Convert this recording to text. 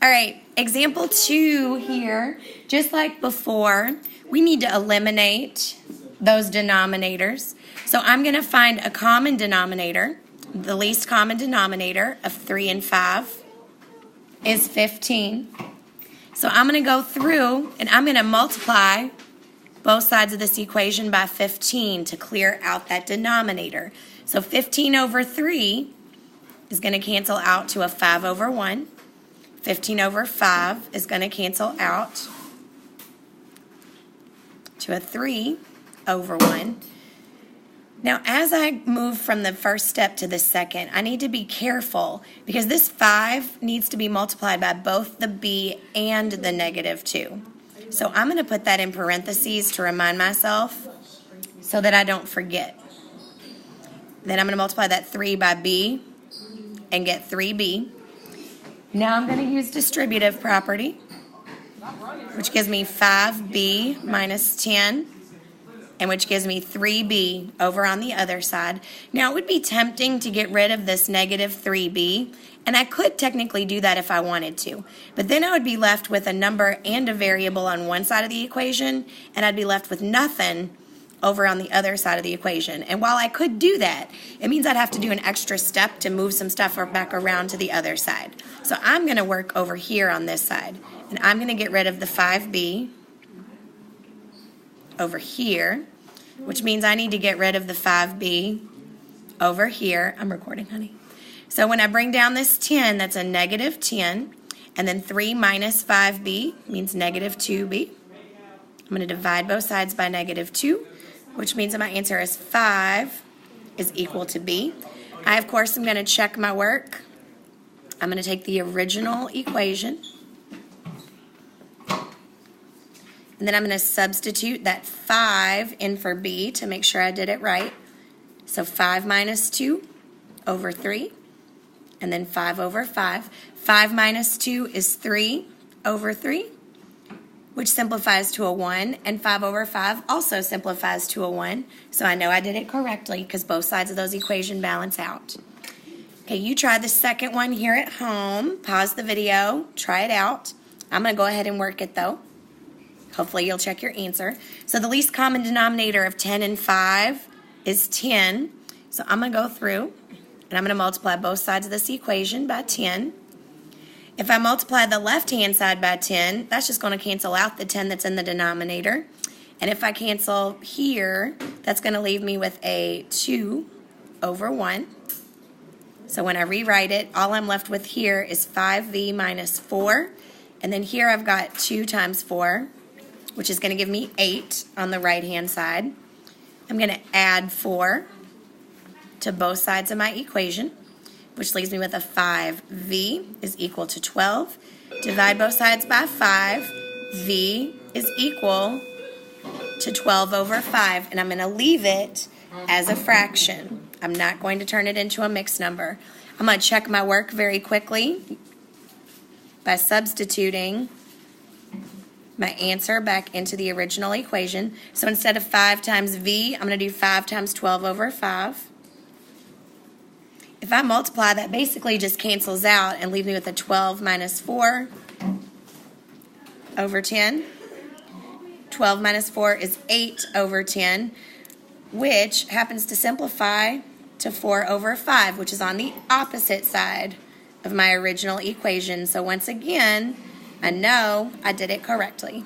All right, example 2 here, just like before, we need to eliminate those denominators. So I'm going to find a common denominator. The least common denominator of 3 and 5 is 15. So I'm going to go through and I'm going to multiply both sides of this equation by 15 to clear out that denominator. So 15 over 3 is going to cancel out to a 5 over 1. 15 over 5 is going to cancel out to a 3 over 1. Now, as I move from the first step to the second, I need to be careful because this 5 needs to be multiplied by both the b and the negative 2. So I'm going to put that in parentheses to remind myself so that I don't forget. Then I'm going to multiply that 3 by b and get 3b. Now I'm going to use distributive property, which gives me 5b minus 10, and which gives me 3b over on the other side. Now, it would be tempting to get rid of this negative 3b, and I could technically do that if I wanted to. But then I would be left with a number and a variable on one side of the equation, and I'd be left with nothing over on the other side of the equation. And while I could do that, it means I'd have to do an extra step to move some stuff back around to the other side. So I'm going to work over here on this side, and I'm going to get rid of the 5b over here, which means I need to get rid of the 5b over here. I'm recording, honey. So when I bring down this 10, that's a negative 10, and then 3 minus 5b means negative 2b. I'm going to divide both sides by negative 2, which means that my answer is 5 is equal to b. I, of course, am going to check my work. I'm going to take the original equation, and then I'm going to substitute that 5 in for b to make sure I did it right. So 5 minus 2 over 3, and then 5 over 5. 5 minus 2 is 3 over 3, which simplifies to a 1, and 5 over 5 also simplifies to a 1. So I know I did it correctly because both sides of those equations balance out. Okay, you try the second one here at home. Pause the video, try it out. I'm going to go ahead and work it though. Hopefully you'll check your answer. So the least common denominator of 10 and 5 is 10. So I'm going to go through and I'm going to multiply both sides of this equation by 10. If I multiply the left-hand side by 10, that's just going to cancel out the 10 that's in the denominator. And if I cancel here, that's going to leave me with a 2 over 1. So when I rewrite it, all I'm left with here is 5v minus 4. And then here I've got 2 times 4, which is going to give me 8 on the right-hand side. I'm going to add 4 to both sides of my equation, which leaves me with a 5v is equal to 12. Divide both sides by 5. V is equal to 12 over 5, and I'm going to leave it as a fraction. I'm not going to turn it into a mixed number. I'm going to check my work very quickly by substituting my answer back into the original equation. So instead of 5 times v, I'm going to do 5 times 12 over 5. If I multiply, that basically just cancels out and leaves me with a 12 minus 4 over 10. 12 minus 4 is 8 over 10, which happens to simplify to 4 over 5, which is on the opposite side of my original equation. So once again, I know I did it correctly.